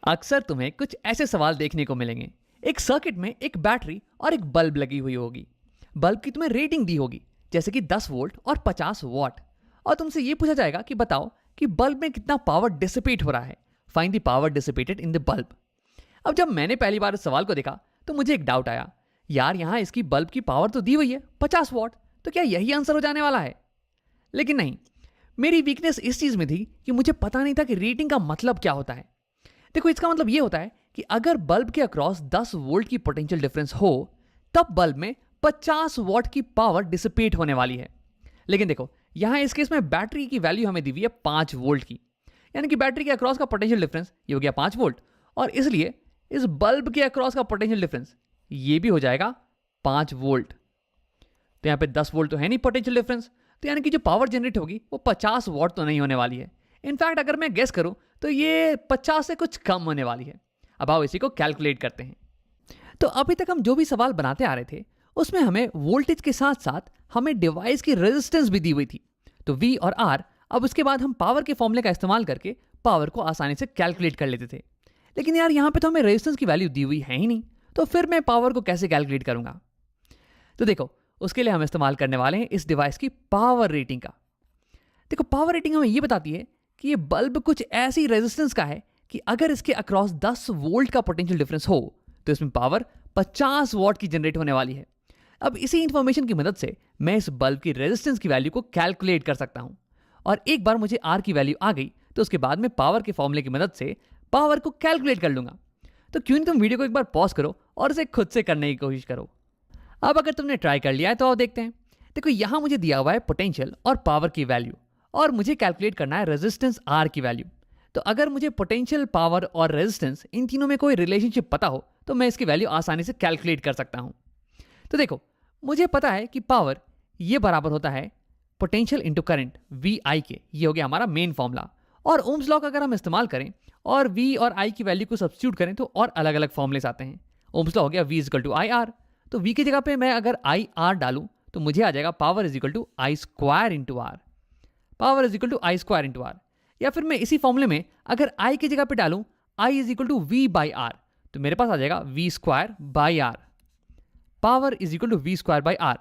अक्सर तुम्हें कुछ ऐसे सवाल देखने को मिलेंगे। एक सर्किट में एक बैटरी और एक बल्ब लगी हुई होगी। बल्ब की तुम्हें रेटिंग दी होगी, जैसे कि 10 वोल्ट और 50 वॉट, और तुमसे ये पूछा जाएगा कि बताओ कि बल्ब में कितना पावर डिसिपेट हो रहा है। Find the power dissipated in the bulb. अब जब मैंने पहली बार इस सवाल को देखा तो मुझे एक डाउट आया, यार यहाँ इसकी बल्ब की पावर तो दी हुई है 50 वॉट, तो क्या यही आंसर हो जाने वाला है? लेकिन नहीं, मेरी वीकनेस इस चीज में थी कि मुझे पता नहीं था कि रेटिंग का मतलब क्या होता है। देखो, इसका मतलब यह होता है कि अगर बल्ब के अक्रॉस 10 वोल्ट की पोटेंशियल डिफरेंस हो तब बल्ब में 50 वॉट की पावर डिसिपेट होने वाली है। लेकिन देखो, यहां इस केस में बैटरी की वैल्यू हमें दी हुई है 5 वोल्ट की, यानी कि बैटरी के अक्रॉस का पोटेंशियल डिफरेंस ये हो गया 5 वोल्ट, और इसलिए इस बल्ब के अक्रॉस का पोटेंशियल डिफरेंस ये भी हो जाएगा 5 वोल्ट। तो यहां पे 10 वोल्ट तो है नहीं पोटेंशियल डिफरेंस, तो यानी कि जो पावर जनरेट होगी वो 50 वॉट तो नहीं होने वाली है। इनफैक्ट अगर मैं गेस करूं तो ये 50 से कुछ कम होने वाली है। अब आओ इसी को कैलकुलेट करते हैं। तो अभी तक हम जो भी सवाल बनाते आ रहे थे उसमें हमें वोल्टेज के साथ साथ हमें डिवाइस की रेजिस्टेंस भी दी हुई थी, तो V और R। अब उसके बाद हम पावर के फॉर्मूले का इस्तेमाल करके पावर को आसानी से कैलकुलेट कर लेते थे। लेकिन यार यहाँ पे तो हमें रेजिस्टेंस की वैल्यू दी हुई है ही नहीं, तो फिर मैं पावर को कैसे कैलकुलेट करूंगा? तो देखो, उसके लिए हम इस्तेमाल करने वाले हैं इस डिवाइस की पावर रेटिंग का। देखो, पावर रेटिंग हमें ये बताती है कि ये बल्ब कुछ ऐसी रेजिस्टेंस का है कि अगर इसके अक्रॉस 10 वोल्ट का पोटेंशियल डिफरेंस हो तो इसमें पावर 50 वॉट की जनरेट होने वाली है। अब इसी इंफॉर्मेशन की मदद से मैं इस बल्ब की रेजिस्टेंस की वैल्यू को कैलकुलेट कर सकता हूं, और एक बार मुझे आर की वैल्यू आ गई तो उसके बाद में पावर के फॉर्मूले की मदद से पावर को कैलकुलेट कर लूंगा। तो क्यों नहीं तुम वीडियो को एक बार पॉज करो और इसे खुद से करने की कोशिश करो। अब अगर तुमने ट्राई कर लिया है तो आओ देखते हैं। देखो, यहां मुझे दिया हुआ है पोटेंशियल और पावर की वैल्यू, और मुझे कैलकुलेट करना है रेजिस्टेंस आर की वैल्यू। तो अगर मुझे पोटेंशियल, पावर और रेजिस्टेंस इन तीनों में कोई रिलेशनशिप पता हो तो मैं इसकी वैल्यू आसानी से कैलकुलेट कर सकता हूं। तो देखो, मुझे पता है कि पावर ये बराबर होता है पोटेंशियल इंटू करंट वी आई के। ये हो गया हमारा मेन फॉर्मूला। और ओम्स लॉ का अगर हम इस्तेमाल करें और वी और आई की वैल्यू को सब्स्टिट्यूट करें तो और अलग अलग फॉर्मूलेस आते हैं। ओम्स लॉ हो गया V is equal to I R, तो वी की जगह पे मैं अगर आई आर डालूं तो मुझे आ जाएगा power is equal to I square into R. Power is equal to I square into R. या फिर मैं इसी फॉर्मूले में अगर आई की जगह पे डालूं I is equal to V by R, तो मेरे पास आ जाएगा V square by R. Power is equal to V square by R.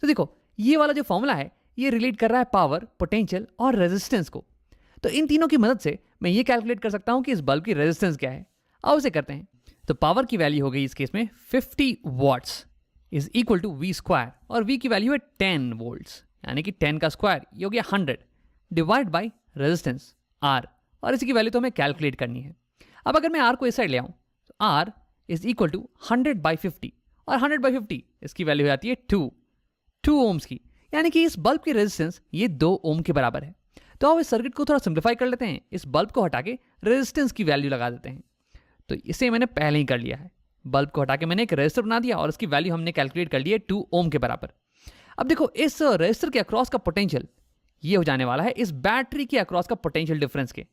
तो देखो, ये वाला जो फॉर्मूला है ये रिलेट कर रहा है पावर, पोटेंशियल और रेजिस्टेंस को। तो इन तीनों की मदद से मैं ये कैलकुलेट कर सकता हूं कि इस बल्ब की रेजिस्टेंस क्या है। आओ इसे करते हैं। तो पावर की वैल्यू हो गई इस केस में 50 watts is equal to V square, और वी की वैल्यू है 10 वोल्ट्स, यानी कि 10 का स्क्वायर ये हो गया 100 डिवाइड बाई रेजिस्टेंस आर, और इसकी वैल्यू तो हमें कैलकुलेट करनी है। अब अगर मैं आर को इस साइड ले आऊं तो R is equal to 100 by 50, और 100 बाई 50 इसकी वैल्यू हो जाती है 2 ओम्स की, यानी कि इस बल्ब की रेजिस्टेंस ये 2 ओम के बराबर है। तो आओ इस सर्किट को थोड़ा सिंप्लीफाई कर लेते हैं। इस बल्ब को हटा के रेजिस्टेंस की वैल्यू लगा देते हैं। तो इसे मैंने पहले ही कर लिया है। बल्ब को हटा के मैंने एक रेजिस्टर बना दिया और इसकी वैल्यू हमने कैलकुलेट कर ली है 2 ओम के बराबर। अब देखो, इस रेजिस्टर के अक्रॉस का पोटेंशियल ये हो जाने वाला है इस बैटरी के अक्रॉस का पोटेंशियल डिफरेंस के,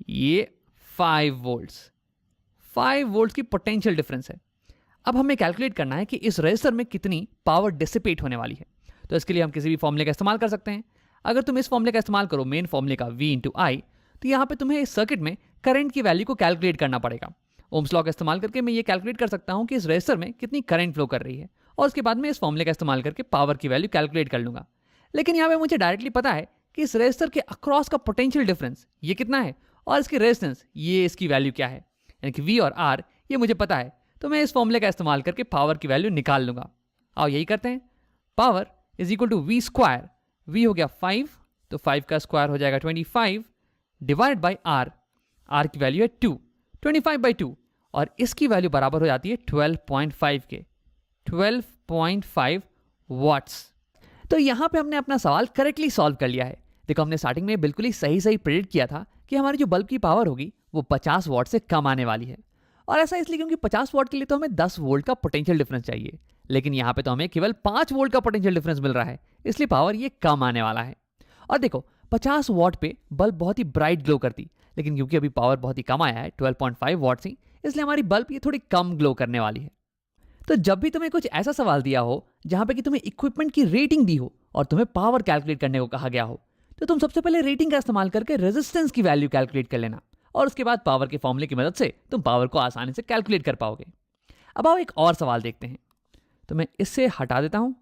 ये 5 वोल्ट्स की पोटेंशियल डिफरेंस है। अब हमें कैलकुलेट करना है कि इस रेजिस्टर में कितनी पावर डिसिपेट होने वाली है। तो इसके लिए हम किसी भी फॉर्मूले का इस्तेमाल कर सकते हैं। अगर तुम इस फॉर्मूले का इस्तेमाल करो, मेन फॉर्मूले का V इंटू आई, तो यहाँ पे तुम्हें इस सर्किट में करंट की वैल्यू को कैलकुलेट करना पड़ेगा। ओम्स लॉ का इस्तेमाल करके मैं ये कैलकुलेट कर सकता हूँ कि इस रेजिस्टर में कितनी करंट फ्लो कर रही है, और उसके बाद में इस फॉर्मूले का इस्तेमाल करके पावर की वैल्यू कैलकुलेट कर लूंगा। लेकिन यहाँ पे मुझे डायरेक्टली पता है कि इस रेजिस्टर के अक्रॉस का पोटेंशियल डिफरेंस ये कितना है, और इसकी रेजिस्टेंस ये इसकी वैल्यू क्या है, यानी कि V और R ये मुझे पता है। तो मैं इस फॉर्मूले का इस्तेमाल करके पावर की वैल्यू निकाल लूंगा। आओ यही करते हैं। Power is equal to V square, V हो गया 5, तो 5 का स्क्वायर हो जाएगा 25 डिवाइड बाई आर। आर की वैल्यू है 2, 25 बाई 2, और इसकी वैल्यू बराबर हो जाती है 12.5 के, 12.5 वॉट्स। तो यहाँ पे हमने अपना सवाल करेक्टली सॉल्व कर लिया है। देखो, हमने स्टार्टिंग में बिल्कुल ही सही प्रेडिक्ट किया था कि हमारी जो बल्ब की पावर होगी वो 50 वॉट से कम आने वाली है। और ऐसा इसलिए क्योंकि 50 वॉट के लिए तो हमें 10 वोल्ट का पोटेंशियल डिफरेंस चाहिए, लेकिन यहाँ पे तो हमें केवल 5 वोल्ट का पोटेंशियल डिफरेंस मिल रहा है, इसलिए पावर ये कम आने वाला है। और देखो, 50 वॉट पे बल्ब बहुत ही ब्राइट ग्लो करती, लेकिन क्योंकि अभी पावर बहुत ही कम आया है 12.5 वॉट से, इसलिए हमारी बल्ब ये थोड़ी कम ग्लो करने वाली है। तो जब भी तुम्हें कुछ ऐसा सवाल दिया हो जहां पे कि तुम्हें इक्विपमेंट की रेटिंग दी हो और तुम्हें पावर कैलकुलेट करने को कहा गया हो, तो तुम सबसे पहले रेटिंग का इस्तेमाल करके रेजिस्टेंस की वैल्यू कैलकुलेट कर लेना, और उसके बाद पावर के फॉर्मूले की मदद से तुम पावर को आसानी से कैलकुलेट कर पाओगे। अब आओ एक और सवाल देखते हैं। तो मैं इससे हटा देता हूं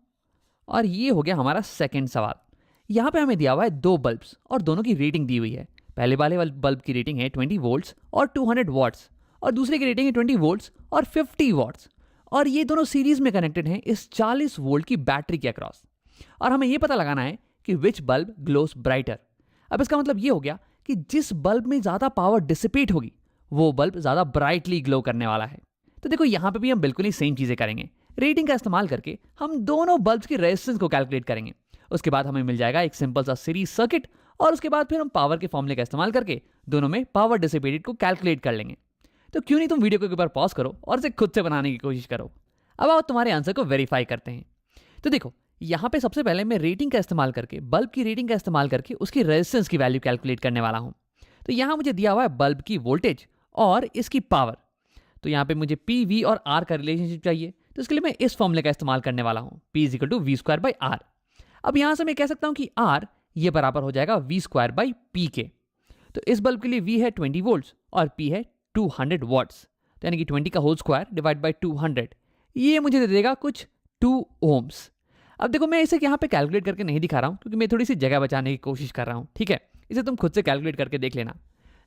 और ये हो गया हमारा सेकंड सवाल। यहाँ पे हमें दिया हुआ है दो बल्ब्स और दोनों की रेटिंग दी हुई है। पहले वाले बल्ब की रेटिंग है 20 वोल्ट्स और 200 वॉट्स और दूसरे की रेटिंग है 20 वोल्ट्स और 50 वॉट्स, और ये दोनों सीरीज में कनेक्टेड हैं इस 40 वोल्ट की बैटरी के अक्रॉस। और हमें ये पता लगाना है कि विच बल्ब ग्लोस ब्राइटर। अब इसका मतलब ये हो गया कि जिस बल्ब में ज़्यादा पावर डिसिपेट होगी वो बल्ब ज़्यादा ब्राइटली ग्लो करने वाला है। तो देखो यहाँ पे भी हम बिल्कुल ही सेम चीज़ें करेंगे। रेटिंग का इस्तेमाल करके हम दोनों बल्ब्स की रेजिस्टेंस को कैलकुलेट करेंगे। उसके बाद हमें मिल जाएगा एक सिंपल सा सीरीज सर्किट, और उसके बाद फिर हम पावर के फॉर्मूले का इस्तेमाल करके दोनों में पावर डिसिपेटेड को कैलकुलेट कर लेंगे। तो क्यों नहीं तुम वीडियो को एक बार पॉज करो और इसे खुद से बनाने की कोशिश करो। अब आओ तुम्हारे आंसर को वेरीफाई करते हैं। तो देखो यहाँ पे सबसे पहले मैं रेटिंग का इस्तेमाल करके, बल्ब की रेटिंग का इस्तेमाल करके उसकी रेजिस्टेंस की वैल्यू कैलकुलेट करने वाला हूँ। तो यहाँ मुझे दिया हुआ है बल्ब की वोल्टेज और इसकी पावर। तो यहाँ पे मुझे पी, वी और आर का रिलेशनशिप चाहिए। तो इसके लिए मैं इस फॉर्मूले का इस्तेमाल करने वाला हूँ, P is equal to V square by R. अब यहाँ से मैं कह सकता हूँ कि आर ये बराबर हो जाएगा वी स्क्वायर बाई पी के। तो इस बल्ब के लिए वी है 20 वोल्ट्स और पी है 200 वॉट्स, तो यानी कि 20 का होल स्क्वायर डिवाइड बाई 200, ये मुझे दे देगा कुछ 2 ओम्स। अब देखो मैं इसे यहाँ पे कैलकुलेट करके नहीं दिखा रहा हूँ क्योंकि मैं थोड़ी सी जगह बचाने की कोशिश कर रहा हूँ, ठीक है। इसे तुम खुद से कैलकुलेट करके देख लेना।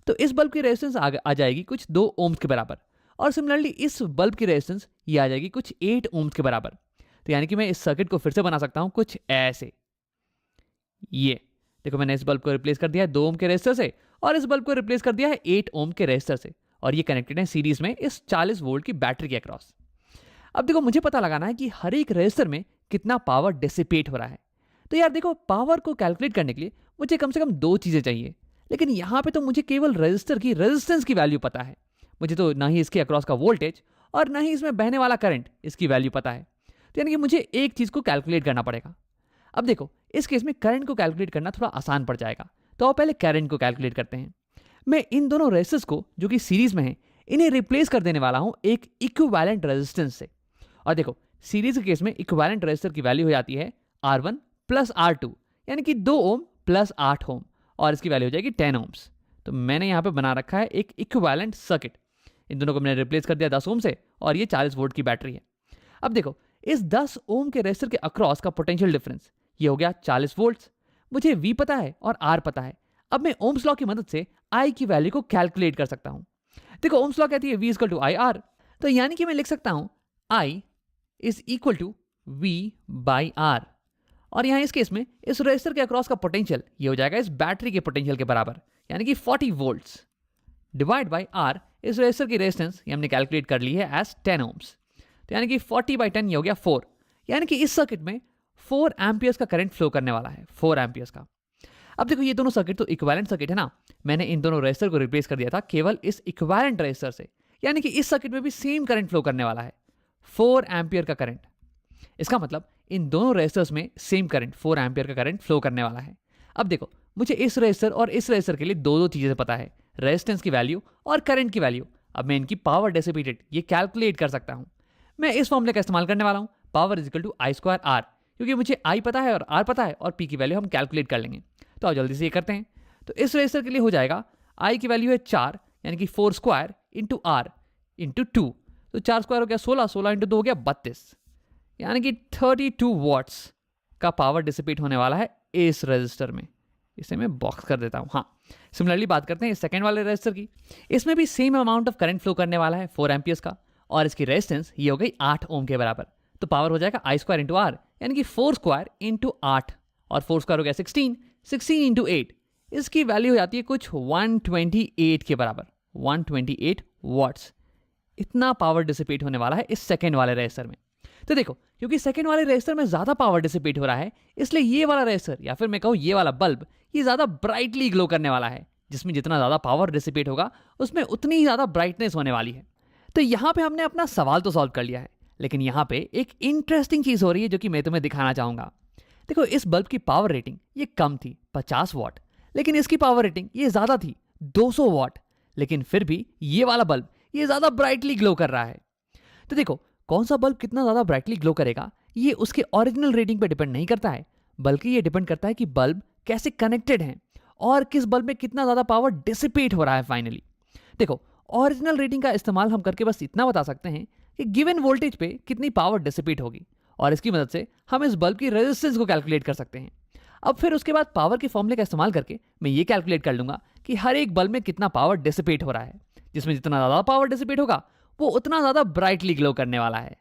तो इस बल्ब की रेजिस्टेंस आ जाएगी कुछ 2 ओम्स के बराबर, और सिमिलरली इस बल्ब की रेजिस्टेंस ये आ जाएगी कुछ 8 ओम्स के बराबर। तो यानी कि मैं इस सर्किट को फिर से बना सकता हूँ कुछ ऐसे। ये देखो मैंने इस बल्ब को रिप्लेस कर दिया है 2 ओम के रेजिस्टर से, और इस बल्ब को रिप्लेस कर दिया है 8 ओम के रेजिस्टर से, और ये कनेक्टेड है सीरीज में इस 40 वोल्ट की बैटरी के अक्रॉस। अब देखो मुझे पता लगाना है कि हर एक रेजिस्टर में कितना पावर डिसिपेट हो रहा है। तो यार देखो पावर को कैलकुलेट करने के लिए मुझे कम से कम 2 चीजें चाहिए, लेकिन यहाँ पे तो मुझे केवल रेजिस्टर की रेजिस्टेंस की वैल्यू पता है। मुझे तो ना ही इसके अक्रॉस का वोल्टेज और ना ही इसमें बहने वाला करंट इसकी वैल्यू पता है। तो यानी कि मुझे एक चीज को कैलकुलेट करना पड़ेगा। अब देखो इस केस में करंट को कैलकुलेट करना थोड़ा आसान पड़ जाएगा। तो आओ पहले करंट को कैलकुलेट करते हैं। मैं इन दोनों रेजिस्टर्स को जो कि सीरीज में है इन्हें रिप्लेस कर देने वाला हूं एक इक्विवेलेंट रेजिस्टेंस से। और देखो सीरीज के केस में इक्विवेलेंट रेजिस्टर की वैल्यू हो जाती है R1 प्लस R2, यानी कि 2 ओम प्लस 8 ओम, और इसकी वैल्यू हो जाएगी 10 ओम्स। तो मैंने यहाँ पे बना रखा है एक इक्विवेलेंट सर्किट। इन दोनों को मैंने रिप्लेस कर दिया 10 ओम से, और ये 40 वोल्ट की बैटरी है। अब देखो इस 10 ओम के रेजिस्टर के अक्रॉस का पोटेंशियल डिफरेंस ये हो गया 40 वोल्ट्स। मुझे V पता है और R पता है। अब मैं ओम्स लॉ की मदद से I की वैल्यू को कैलकुलेट कर सकता हूं। देखो ओम्स लॉ कहती है V इक्वल टू IR, तो यानी कि मैं लिख सकता हूं I is equal to V by R, और यहां इस केस में इस रेजिस्टर के अक्रॉस का पोटेंशियल ये हो जाएगा इस बैटरी के पोटेंशियल के बराबर, यानी कि 40 वोल्ट्स डिवाइड बाई R। इस रेजिस्टर की रेजिस्टेंस ये हमने कैलकुलेट कर ली है एज 10 ओम्स, तो यानी कि 40 बाई 10 ये हो गया 4, यानी कि इस सर्किट में 4 एम्पियर्स का करंट फ्लो करने वाला है, 4 एम्पियर्स का। अब देखो ये दोनों सर्किट तो इक्विवेलेंट सर्किट है ना। मैंने इन दोनों रेजिस्टर को रिप्लेस कर दिया था केवल इस इक्विवेलेंट रेजिस्टर से, यानी कि इस सर्किट में भी सेम करंट फ्लो करने वाला है, 4 एम्पियर का करंट। इसका मतलब इन दोनों रेजिस्टर्स में सेम करंट 4 एम्पियर का करंट फ्लो करने वाला है। अब देखो मुझे इस रेजिस्टर और इस रेजिस्टर के लिए दो चीजें पता है, रेजिस्टेंस की वैल्यू और करंट की वैल्यू। अब मैं इनकी पावर डिसिपेटेड ये कैलकुलेट कर सकता हूं। मैं इस फॉर्मूले का इस्तेमाल करने वाला हूं, power is equal to I square R, क्योंकि मुझे I पता है और R पता है और P की वैल्यू हम कैलकुलेट कर लेंगे। तो आओ जल्दी से ये करते हैं। तो इस रेजिस्टर के लिए हो जाएगा I की वैल्यू है 4, यानी कि 4 स्क्वायर इंटू R इंटू 2, तो 4 स्क्वायर हो गया 16, 16 इंटू 2 हो गया 32, यानी कि 32 वॉट्स का पावर डिसिपेट होने वाला है इस रेजिस्टर में। इसे मैं बॉक्स कर देता हूँ। हाँ, सिमिलरली बात करते हैं इस सेकेंड वाले रेजिस्टर की। इसमें भी same amount of current flow करने वाला है 4 एम्पियर्स का, और इसकी रेजिस्टेंस ये हो गई 8 ओम के बराबर। तो पावर हो जाएगा I स्क्वायर इंटू R, यानी कि 4 स्क्वायर इंटू 8, और 4 स्क्वायर हो गया 16, 16 इंटू 8, इसकी वैल्यू हो जाती है कुछ 128 के बराबर, 128 वॉट्स। इतना पावर डिसिपेट होने वाला है इस सेकेंड वाले रेजिस्टर में। तो देखो क्योंकि सेकेंड वाले रेजिस्टर में ज्यादा पावर डिसिपेट हो रहा है, इसलिए ये वाला रेजिस्टर या फिर मैं कहूँ ये वाला बल्ब ये ज्यादा ब्राइटली ग्लो करने वाला है। जिसमें जितना ज्यादा पावर डिसिपेट होगा उसमें उतनी ही ज्यादा ब्राइटनेस होने वाली है। तो यहाँ पे हमने अपना सवाल तो सॉल्व कर लिया है, लेकिन यहाँ पे एक इंटरेस्टिंग चीज हो रही है जो कि मैं तुम्हें दिखाना चाहूंगा। देखो इस बल्ब की पावर रेटिंग ये कम थी 50 वॉट, लेकिन इसकी पावर रेटिंग ये ज्यादा थी 200 वॉट, लेकिन फिर भी ये वाला बल्ब ये ज्यादा ब्राइटली ग्लो कर रहा है। तो देखो कौन सा बल्ब कितना ज्यादा ब्राइटली ग्लो करेगा ये उसके ओरिजिनल रेटिंग पे डिपेंड नहीं करता है, बल्कि ये डिपेंड करता है कि बल्ब कैसे कनेक्टेड हैं और किस बल्ब में कितना ज्यादा पावर डिसिपेट हो रहा है फाइनली। देखो, ओरिजिनल रेटिंग का इस्तेमाल हम करके बस इतना बता सकते हैं कि गिवन वोल्टेज पे कितनी पावर डिसिपेट होगी, और इसकी मदद से हम इस बल्ब की रेजिस्टेंस को कैलकुलेट कर सकते हैं। अब फिर उसके बाद पावर के फॉर्मूले का इस्तेमाल करके मैं ये कैलकुलेट कर लूंगा कि हर एक बल्ब में कितना पावर डिसिपेट हो रहा है, जिसमें जितना ज़्यादा पावर डिसिपेट होगा वो उतना ज़्यादा ब्राइटली ग्लो करने वाला है।